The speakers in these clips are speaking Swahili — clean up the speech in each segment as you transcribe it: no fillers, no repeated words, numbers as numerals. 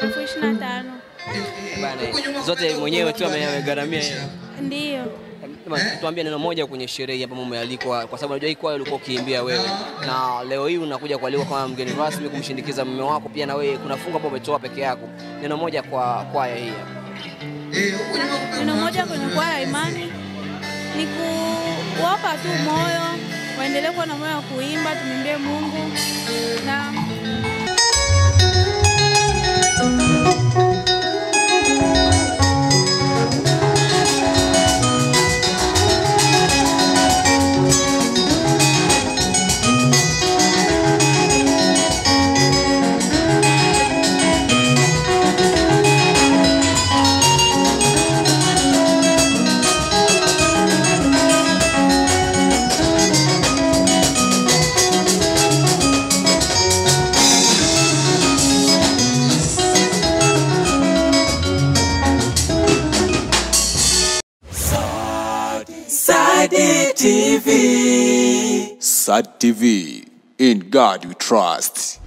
25,000. Bana, zote mwenyewe tu amegharamia yeye. Ndio. Tuambie neno moja kwenye sherehe hapa mumealikwa, kwa sababu unajua hii kwaya ulikuwa ukiimbia wewe, na leo hii unakuja kualikwa kama mgeni rasmi kumshindikiza mume wako, pia na wewe kuna fungu hapo umetoa peke yako. Neno moja kwa kwaya hii. Neno moja kwenye kwaya Imani ni kuwapa tu moyo, waendelee kuwa na moyo wa kuimba, tumwimbie Mungu na Sad TV, in God we trust.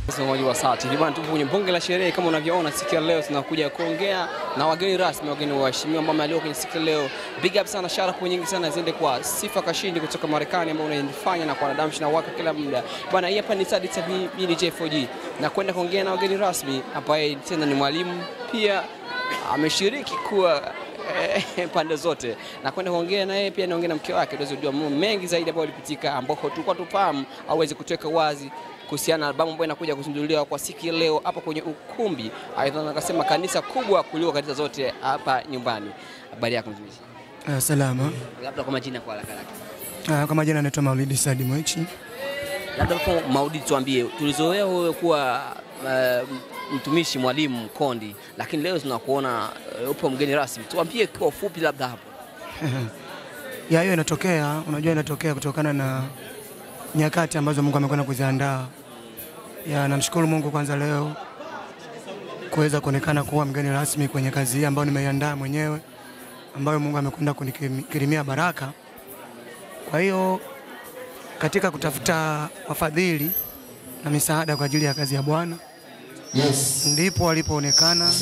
Mtazamaji wa Sad TV bwana, tupo kwenye bonge la sherehe kama unavyoona. Siku ya leo tunakuja kuongea na wageni rasmi, wageni waheshimiwa ambao wamealikwa kwenye siku ya leo. Big up sana, sharafu nyingi sana ziende kwa Sifa Kashindi kutoka Marekani ambao unaifanya na kwa wanadamu na waka kila muda. Bwana, hii hapa ni Sad TV, mimi J4G. Na kwenda kuongea na wageni rasmi ambaye tena ni mwalimu pia ameshiriki kuwa pande zote, na kwenda kuongea na yeye pia naongea na mke wake tuweze kujua mambo mengi zaidi ambayo yalipitika, ambako tulikuwa tufahamu aweze kutoka wazi kuhusiana na albamu ambayo inakuja kuzinduliwa kwa siku ya leo hapa kwenye ukumbi. Aidha akasema kanisa kubwa kuliko kanisa zote hapa nyumbani. Habari yako mtumishi? Salama. Labda kwa majina kwa haraka. Kwa majina naitwa Maulidi Said Mwechi. Labda kwa Maulidi, tuambie, tulizoea wewe kuwa mtumishi mwalimu Kondi, lakini leo tunakuona upo mgeni rasmi. Tuambie kwa ufupi labda hapo. Hiyo inatokea, unajua inatokea kutokana na nyakati ambazo Mungu amekwenda kuziandaa. Namshukuru Mungu kwanza leo kuweza kuonekana kuwa mgeni rasmi kwenye kazi hii ambayo nimeiandaa mwenyewe, ambayo Mungu amekwenda kunikirimia baraka. Kwa hiyo katika kutafuta wafadhili na misaada kwa ajili ya kazi ya Bwana, ndipo alipoonekana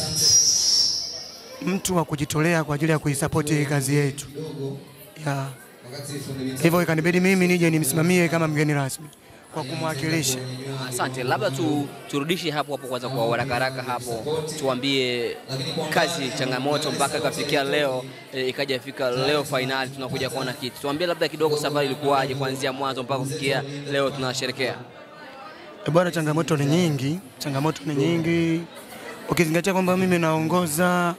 mtu wa kujitolea kwa ajili ya kuisapoti kazi yetu. Hivyo ikanibidi mimi nije nimsimamie kama mgeni rasmi kwa kumwakilisha. Asante. Labda turudishe hapo kwanza kwa haraka hapo. Tuambie kazi, changamoto mpaka ikafikia leo, ikaja fika leo finali tunakuja kuona kitu. Tuambie labda kidogo safari ilikuwaje kuanzia mwanzo mpaka kufikia leo tunasherehekea. Bwana, changamoto ni nyingi. Ukizingatia kwamba mimi naongoza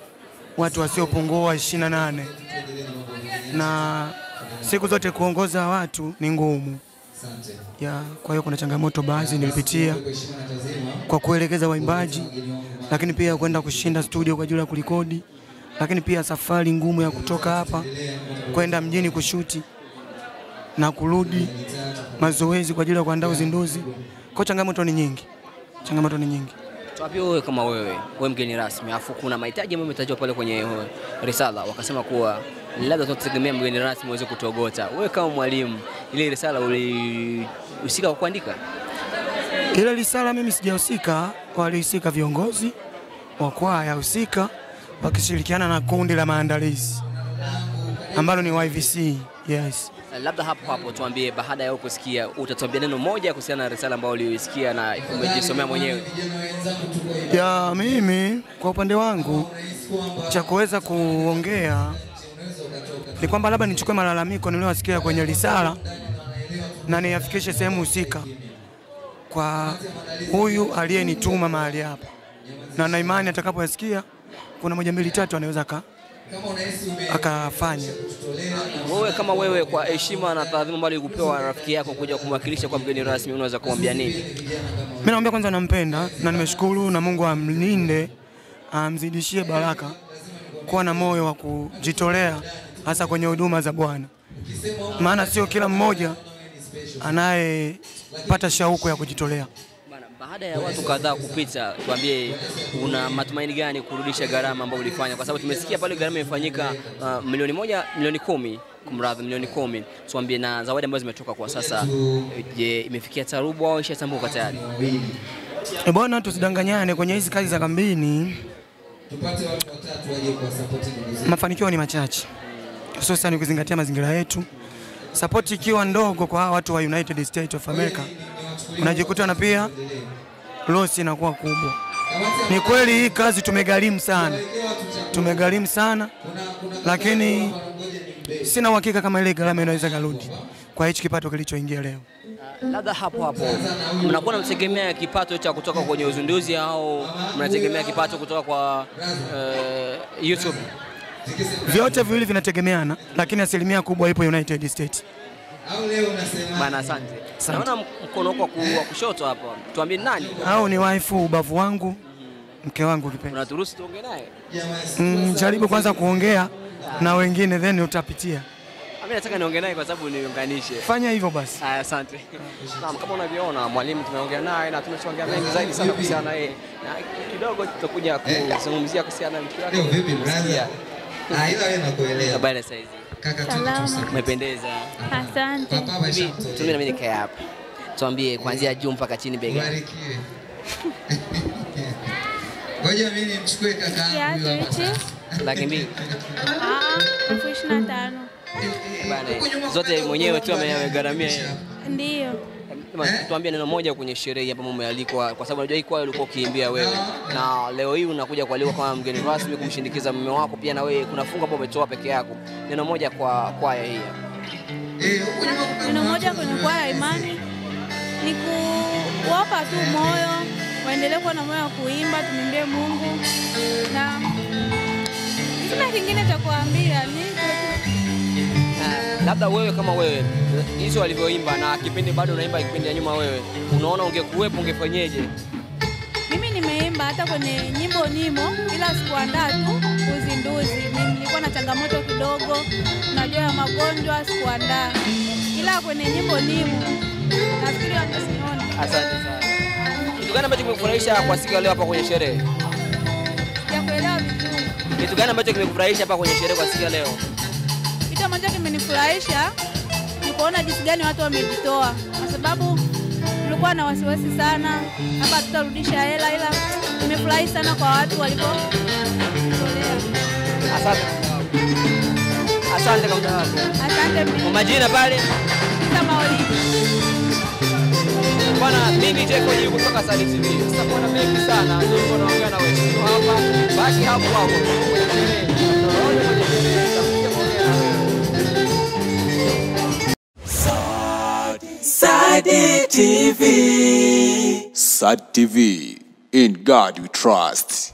watu wasiopungua 28. Na siku zote kuongoza watu ni ngumu. Kwa hiyo kuna changamoto baadhi nilipitia kwa kuelekeza waimbaji, lakini pia kwenda kushinda studio kwa ajili ya kurekodi, lakini pia safari ngumu ya kutoka hapa kwenda mjini kushuti na kurudi, mazoezi kwa ajili ya kuandaa uzinduzi. Kwa changamoto ni nyingi. Tuambie wewe kama wewe mgeni rasmi, afu kuna mahitaji ambayo umetajwa pale kwenye risala, wakasema kuwa labda tunategemea mgeni rasmi uweze kutogota. Wewe kama mwalimu, ile risala ulihusika kwa kuandika? Ile risala mimi sijahusika, walihusika viongozi wa kwaya husika wakishirikiana na kundi la maandalizi ambalo ni YVC. Yes. Labda hapo tuambie, baada ya kusikia, utatuambia neno moja kuhusiana na risala ambayo ulisikia na umejisomea mwenyewe. Mimi kwa upande wangu cha kuweza kuongea ni kwamba labda nichukue malalamiko niliyosikia kwenye risala na niyafikishe sehemu husika kwa huyu aliyenituma mahali hapa, na imani atakapoyasikia kuna 1 2 3 anaweza akafanya. Wewe kama wewe, kwa heshima na taadhima ambayo kupewa rafiki yako kuja kumwakilisha kwa mgeni rasmi, unaweza kumwambia nini? Mimi naomba kwanza nampenda na nimeshukuru, na Mungu amlinde, amzidishie baraka, kuwa na moyo wa kujitolea hasa kwenye huduma za Bwana. Maana sio kila mmoja anayepata shauku ya kujitolea. Baada ya watu kadhaa kupita, tuambie una matumaini gani kurudisha gharama ambayo ulifanya? Kwa sababu tumesikia pale gharama imefanyika milioni 10, kumradhi, milioni 10. Tuambie na zawadi ambazo zimetoka kwa sasa, je, imefikia tarubu au ishatambuka tayari? Bwana, tusidanganyane kwenye hizi kazi za kambini. Tupate watu watatu waje kwa support ndugu zetu. Mafanikio ni machache. Hususan ukizingatia mazingira yetu. Support ikiwa ndogo kwa watu wa United States of America, unajikuta na pia loss inakuwa kubwa. Ni kweli hii kazi tumegharimu sana, lakini sina uhakika kama ile gharama inaweza kurudi kwa hichi kipato kilichoingia leo. Labda hapo mnakuwa mnategemea kipato cha kutoka kwenye uzinduzi au mnategemea kipato kutoka kwa YouTube? Vyote viwili vinategemeana, lakini asilimia kubwa ipo United States. Bana, asante. Naona mkono wako wa kushoto hapa. Tuambie nani? Hao ni wife, ubavu wangu, mke wangu kipenzi. Unaturuhusu tuongee naye? Jaribu kwanza kuongea na wengine then utapitia. Mimi nataka niongee naye kwa sababu niunganishe. Fanya hivyo basi. Asante. Naam, kama unavyoona mwalimu tumeongea naye na tumeshaongea mengi zaidi sana kuhusiana na yeye. Na kidogo tutakuja kuzungumzia kuhusiana na mke wake. Leo vipi brother? Ila wewe nakuelewa. Habari sasa hizi? Kaka tu. Umependeza. Asante. Tumie na mimi nikae hapa. Tuambie kuanzia juu mpaka chini bega. Barikiwe. Ngoja mimi nimchukue kaka yangu hapa. Laki mbili. 25,000. Bana, zote mwenyewe tu amegharamia yeye. Ndio. Tuambie neno moja kwenye sherehe hapa mumealikwa, kwa sababu unajua hii kwaya ulikuwa ukiimbia wewe na leo hii unakuja kualikwa kama mgeni rasmi kumshindikiza mume wako, pia na wewe kuna fungu hapo umetoa peke yako. Neno moja kwa kwaya hii. Neno moja kwenye kwaya Imani ni kuwapa tu moyo, waendelee kuwa na moyo wa kuimba, tumwimbie Mungu, na sina kingine cha kuambia. Labda wewe kama wewe hizo walivyoimba na kipindi bado unaimba kipindi ya nyuma, wewe unaona ungekuwepo ungefanyeje? Mimi nimeimba hata kwenye nyimbo nimo, ila sikuandaa tu uzinduzi. Mimi nilikuwa na changamoto kidogo, najua ya magonjwa, sikuandaa, ila kwenye nyimbo nimo. Nafikiri watasiona. Asante sana. Kitu gani ambacho kimekufurahisha kwa siku ya leo hapa kwenye sherehe? Sijakuelewa vizuri. Kitu gani ambacho kimekufurahisha hapa kwenye sherehe kwa siku ya leo? Kitu ambacho kimenifurahisha ni kuona jinsi gani watu wamejitoa, kwa sababu tulikuwa na wasiwasi sana hapa tutarudisha hela, ila nimefurahi sana kwa watu walipojitolea. Asante. Asante kwa muda wako. Asante. Kwa majina pale kama wali. Bwana, mimi Jeko yuko kutoka Sadi TV. Sasa kuna mengi sana ndio naongea na wewe hapa. Baki hapo hapo. Sadi TV. Sadi TV. In God we trust.